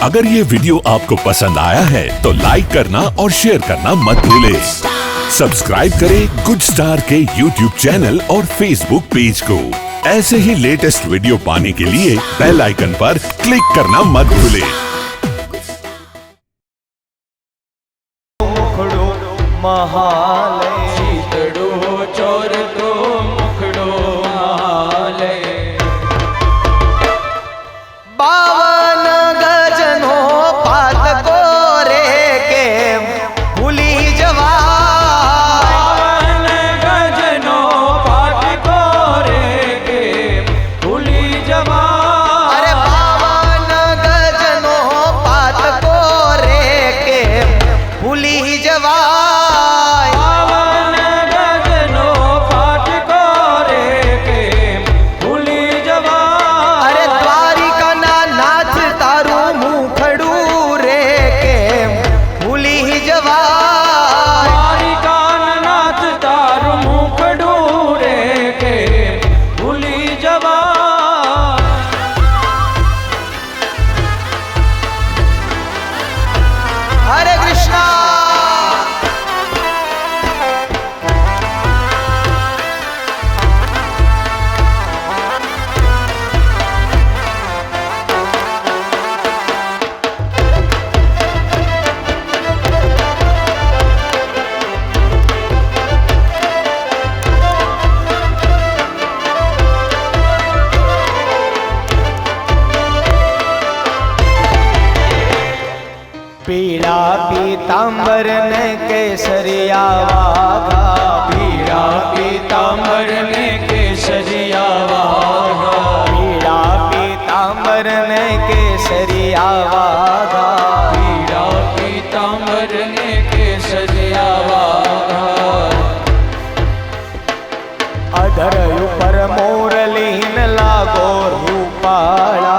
अगर ये वीडियो आपको पसंद आया है तो लाइक करना और शेयर करना मत भूलें। सब्सक्राइब करें गुड स्टार के YouTube चैनल और Facebook पेज को। ऐसे ही लेटेस्ट वीडियो पाने के लिए बेल आइकन पर क्लिक करना मत भूलें। पीड़ा पीतांबर ने केसरिया वागा, पीड़ा पीतांबर ने केसरिया वागा, पीड़ा पीतांबर ने केसरिया वागा, पीड़ा पीतांबर ने केसरिया वागा। अधर ऊपर मोरलीन लागो रूपाड़ा,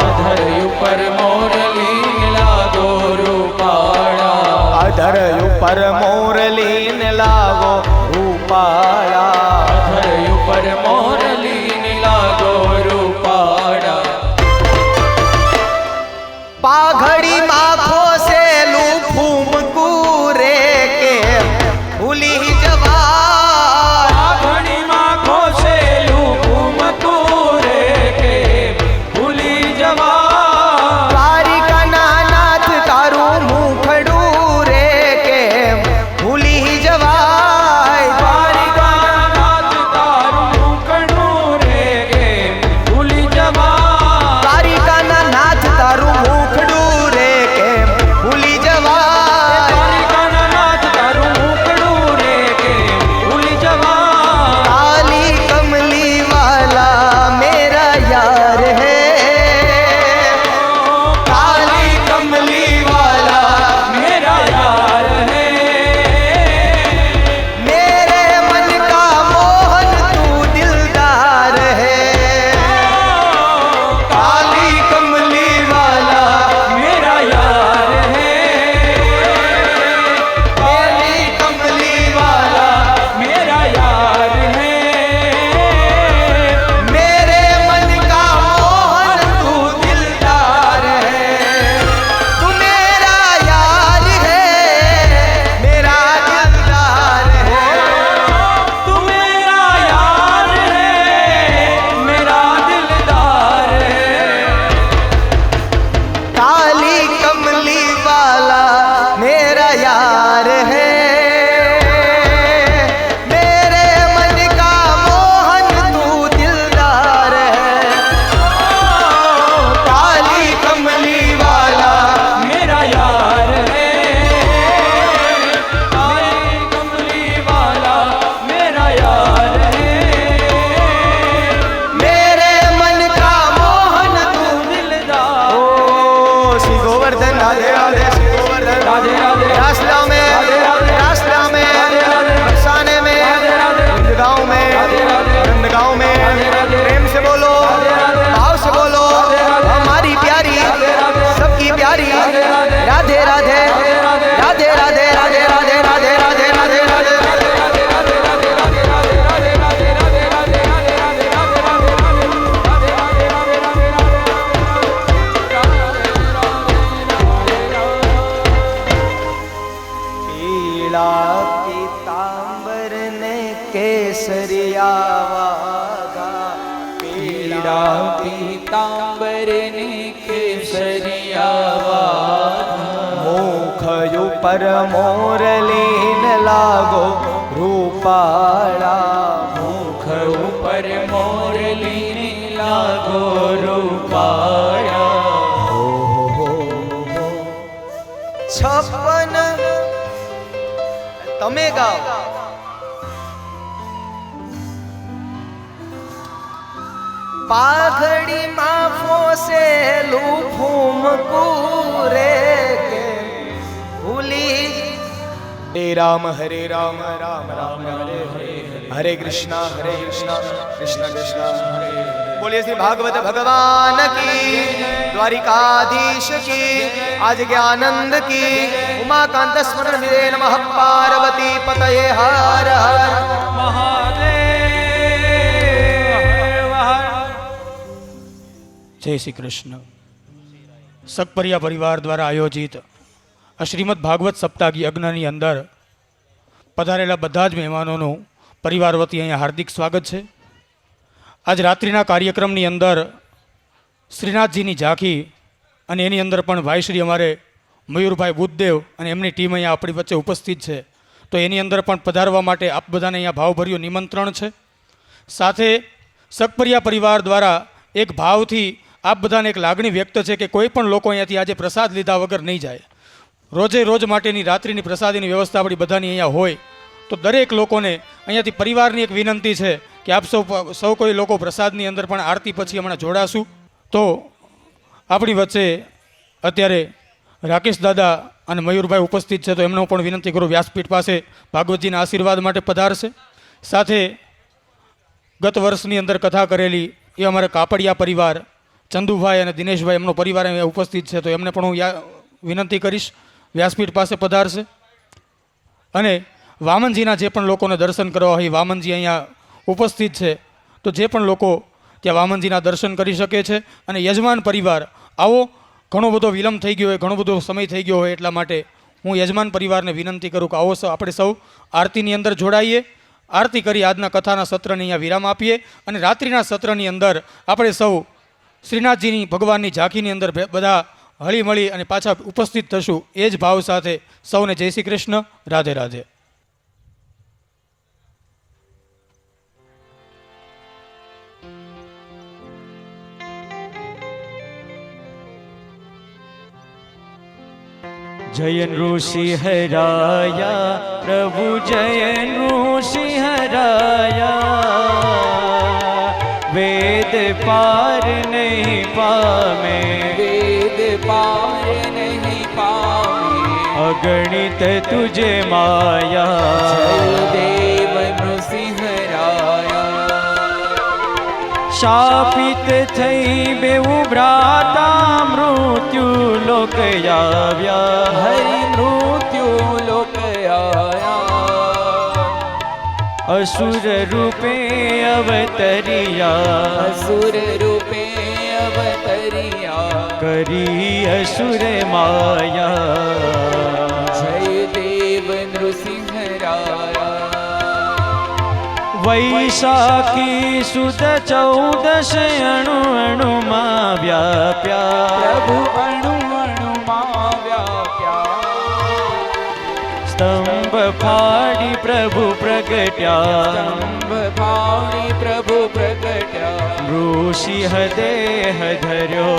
अधर ऊपर मोरलीन लागो रूपाड़ा, अधर ऊपर मोरलीन लागो रूपाड़ा, अधर ऊपर मोरलीन लागो रूपाड़ा। पाघड़ी माखो से लू फूम कूरे के भूली जवान, पाघड़ी माखो से लू फूम कूरे के भूली जवान, द्वारिका नाथ तारू मुखड़ू रे के भूली जवाय, द्वारिका नाथ तारू मुखड़ू रे के भूली जवान, द्वारिका नाथ तारू मुखड़ू रे के भूली जवाय, द्वारिका नाथ तारू मुखड़ू रे के भूली जवान। काली कमली वाला मेरा यार है, काली कमली वाला मेरा यार है, मेरे मन का मोहन तू दिलदार है, काली कमली वाला मेरा यार है, काली कमली वाला मेरा यार है, मेरे मन का मोहन तू दिलदार है, तू मेरा यार है, मेरा दिलदार है, तू मेरा यार है, मेरा दिलदार है, काली कमली वाला मेरा यार है, मेरे मन का मोहन तू दिलदार है, काली कमली वाला मेरा यार है, काली कमली वाला मेरा यार है, मेरे मन का मोहन तू दिलदार। ओ श्री गोवर्धन राधे राधे, श्री गोवर्धन राधे राधे, रासला में, राधे राधे, रासला में, राधे राधे, बरसाने में, राधे राधे, गाँव में, राधे राधे, गाँव में, राधे राधे, प्रेम से बोलो, राधे राधे, भाव से बोलो, राधे राधे, हमारी प्यारी, राधे राधे, सबकी प्यारी, राधे राधे, राधे राधे, राधे राधे, राधे राधे, राधे राधे, राधे राधे, राधे राधे, ઉપર મોરલીને લાગો રૂપાળા, મુખ ઉપર મોરલીને લાગો રૂપાળા. છપ્પન તમે ગાઓ. પાઘડી માં ફોસેલું ફૂમકું રે કે ભૂલી. હરે રામ રામ રામ હરે હરે, હરે કૃષ્ણ કૃષ્ણ કૃષ્ણ હરે. બોલીએ શ્રી ભાગવત ભગવાન કી, દ્વારિકાધીશ કી, આજ જ્ઞાનંદ કી. ઉમાકાંત સ્મરણ વિદે નમઃ. પાર્વતી પતયે હર હર મહાદેવ. જય શ્રી કૃષ્ણ. સગપરિયા પરિવાર દ્વારા આયોજિત આ શ્રીમદ ભાગવત સપ્તાહ યજ્ઞની અંદર પધારેલા બધા જ મહેમાનોનું પરિવાર વતી અહીંયા હાર્દિક સ્વાગત છે. આજ રાત્રિના કાર્યક્રમની અંદર શ્રીનાથજીની ઝાંખી અને એની અંદર પણ ભાઈ શ્રી અમારે મયુરભાઈ બુદ્ધદેવ અને એમની ટીમ અહીંયા આપણી વચ્ચે ઉપસ્થિત છે. તો એની અંદર પણ પધારવા માટે આપ બધાને અહીંયા ભાવભર્યું નિમંત્રણ છે. સાથે સગપરિયા પરિવાર દ્વારા એક ભાવથી આપ બધાને એક લાગણી વ્યક્ત છે કે કોઈ પણ લોકો અહીંયાથી આજે પ્રસાદ લીધા વગર નહીં જાય. રોજે રોજ માટેની રાત્રિની પ્રસાદીની વ્યવસ્થા આપણી બધાની અહીંયા હોય. તો દરેક લોકોને અહીંયાથી પરિવારની એક વિનંતી છે કે આપ સૌ કોઈ લોકો પ્રસાદની અંદર પણ આરતી પછી હમણાં જોડાશું. તો આપણી વચ્ચે અત્યારે રાકેશ દાદા અને મયુરભાઈ ઉપસ્થિત છે, તો એમનો પણ વિનંતી કરું વ્યાસપીઠ પાસે ભાગવતજીના આશીર્વાદ માટે પધારશે. સાથે ગત વર્ષની અંદર કથા કરેલી એ અમારા કાપડિયા પરિવાર ચંદુભાઈ અને દિનેશભાઈ એમનો પરિવાર અહીંયા ઉપસ્થિત છે, તો એમને પણ હું વિનંતી કરીશ વ્યાસપીઠ પાસે પધારશે. અને વામનજીના જે પણ લોકોને દર્શન કરવા હોય વામનજી અહીંયા ઉપસ્થિત છે, તો જે પણ લોકો ત્યાં વામનજીના દર્શન કરી શકે છે. અને યજમાન પરિવાર આવો, ઘણો બધો વિલંબ થઈ ગયો હોય, ઘણો બધો સમય થઈ ગયો હોય, એટલા માટે હું યજમાન પરિવારને વિનંતી કરું કે આવો આપણે સૌ આરતીની અંદર જોડાઈએ. આરતી કરી આજના કથાના સત્રને અહીંયા વિરામ આપીએ અને રાત્રિના સત્રની અંદર આપણે સૌ શ્રીનાથજીની ભગવાનની ઝાંખીની અંદર બધા હળી મળી અને પાછા ઉપસ્થિત થશું. એ જ ભાવ સાથે સૌને જય શ્રી કૃષ્ણ, રાધે રાધે. જયન ઋષિ હરાયા પ્રભુ, જયન ઋષિ હરાયા. વેદ પાર નહીં પામે, વેદ પાર નહીં પામે. અગણિત તુજે માયા, દેવ નૃસિંહ રાયા. શાપિત થઈ બેઉ ભ્રાતા મૃત્યુ લોક આવ્યા, હરિ મૃત્યુ લોક આવ્યા. અસુર રૂપે અવતરિયા, અસુર રૂપે અવતરિયા. કરી અસુર માયા, જય દેવ નૃસિંહ રાયા. વૈશાખી સુદ 14 અણુ અણુમાં વ્યાપ્યા, પ્રભુ અણુ અણુમાં વ્યાપ્યા. સ્તંભ ફાડી પ્રભુ પ્રગટ્યા, સ્તંભ ફાડી પ્રભુ પ્રગટ્યા. ઋષિ દેહ ધર્યો,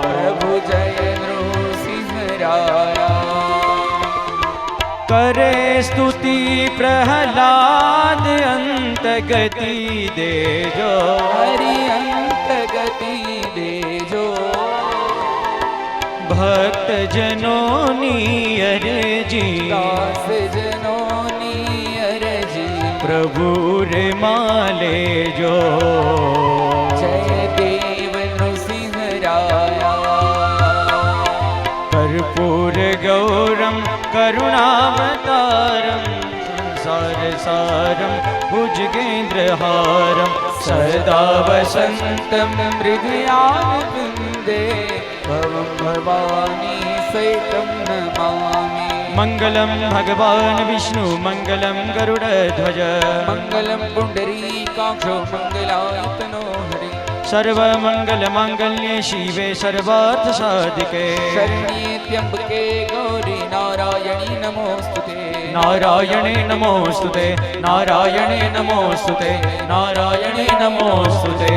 પ્રભુ જય નૃસિંહ રાયા. કરે સ્તુતિ પ્રહલાદ, અંત ગતિ દેજો, હરિ અંત ગતિ દેજો. ભક્ત જનોની અરજી, દાસ જનોની અરજી. પ્રભુ રે માલેજો, જય દેવ નૃસિંહ રાયા. કર્પૂર ગૌરમ કરુણાવતારમ, સારસારમ ભુજગેન્દ્રહારમ. સદા વસંતમ હૃદયારવિંદે, ભવં ભવાની સૈતમ નમામિ. મંગલમ ભગવાન વિષ્ણુ, મંગલમ ગરુડધ્વજ, મંગલમ પુંડરીકાક્ષો, મંગલાયતનો હરિ. सर्वमंगलमांगल्ये शिवे सर्वार्थसाधिके शरण्ये त्र्यंबके गौरी नारायणी नमोस्तुते नारायणे नमोस्तुते नारायणे नमोस्तुते नारायणे नमोस्तुते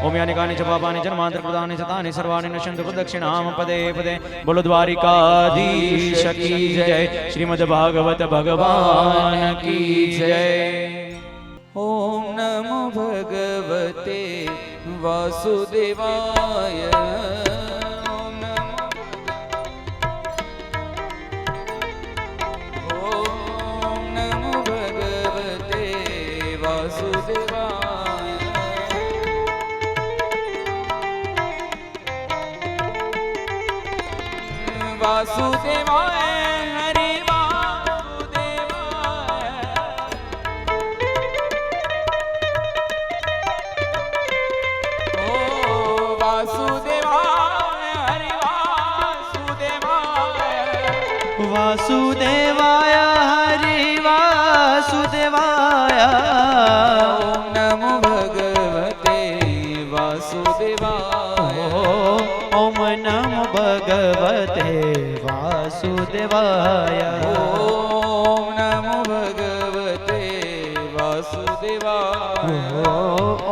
ओम यानि कानि च पापानि जन्मांतर कृतानि च तानि सर्वाणि नश्यन्तु प्रदक्षिणां पदे पदे बोलो द्वारिकाधीश की जय श्रीमद्भागवत भगवान की जय। ओम नमो भगवते वासुदेवाय ओम नमो भगवते वासुदेवाय वासुदेवाय हरि वासुदेवाय ओ वासुदेवाय हरि वासुदेवाय वासुदेवाय हरि वासुदेवाय ओम नमो भगवते वासुदेवाय ओम नमो भगवते वासुदेवाय ओम नमो भगवते वासुदेवाय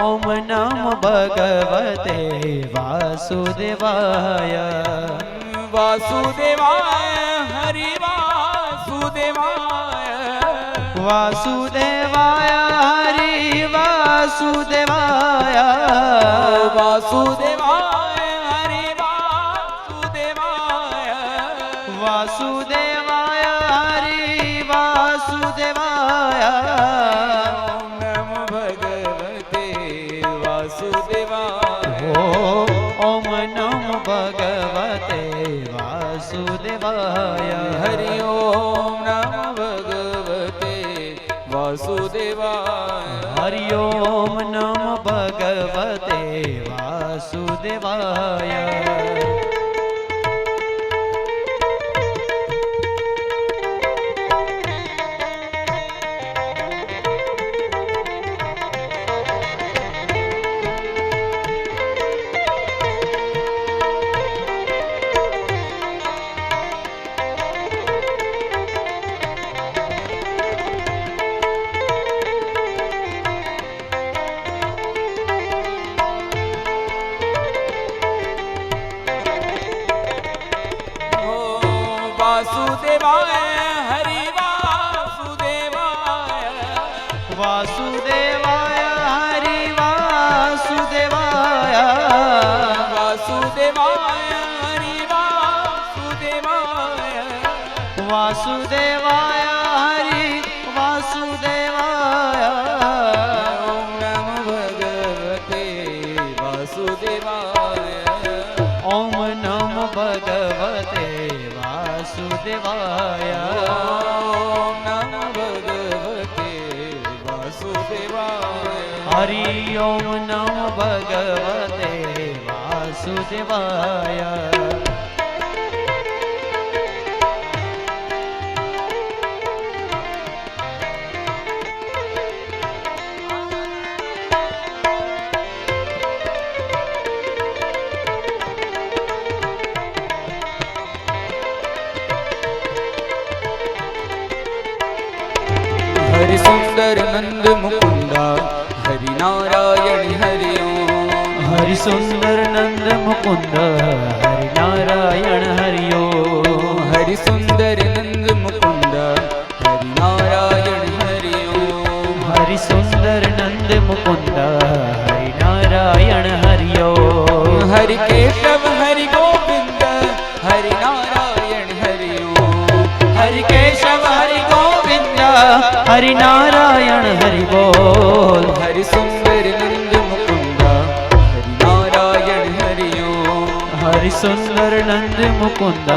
ओम नमो भगवते वासुदेवाय वासुदेवाय हरि वासुदेवाय वासुदेवाय हरि वासुदेवाय वासुदेवाय हरि वासुदेवाय वासुदेवाय हरि वासुदेवाय ओम नमो भगवते वासुदेवाय ओम नमो भगवते वासुदेवाय हरि ओम नमो भगवते वासुदेवाय हरि ओम नमो भगवते वासुदेवाय वासुदेवाय हरि वासुदेवाय वासुदेवाय हरि वासुदेवाय वासुदेवाय हरि वासुदेवाय वासुदेवाय हरि वासुदेवाय ओम नमो भगवते वासुदेवाय ओम नमो भगवते वासुदेवाय ओम नमो भगवते वासुदेवाय हरि ओम नमो भगवते वासुदेवाय हरि सुंदर नंद मुकुंदा हरि नारायण हरि ओम हरि सुंदर नंद मुकुंद हरि नारायण हरि ओम हरि सुंदर नंद मुकुंदा हरि नारायण हरि ओम हरि सुंदर नंद मुकुंद हरि नारायण हरि ओम हरि केशव हरि गोविंद हरि नारायण हरि ओम हरि केशव हरि गोविंद हरि नारायण हरि बोल हरि सुंदर नंद मुकुंदा हरि नारायण हरि ओम हरि सुंदर नंद मुकुंद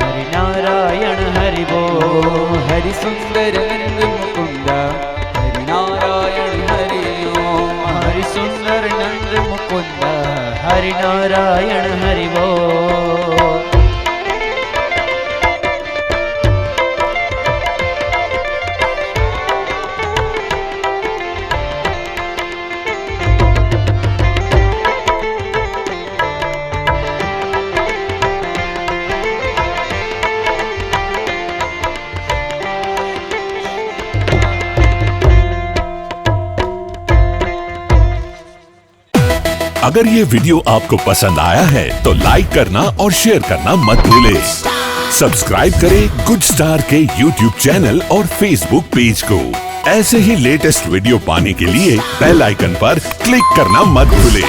हरि नारायण हरि बोल हरि सुंदर नंद मुकुंदा हरि नारायण हरि ओम हरि सुंदर नंद मुकुंद हरि नारायण हरि बोल अगर ये वीडियो आपको पसंद आया है तो लाइक करना और शेयर करना मत भूले। सब्सक्राइब करें गुड स्टार के यूट्यूब चैनल और फेसबुक पेज को। ऐसे ही लेटेस्ट वीडियो पाने के लिए बेल आइकन पर क्लिक करना मत भूले।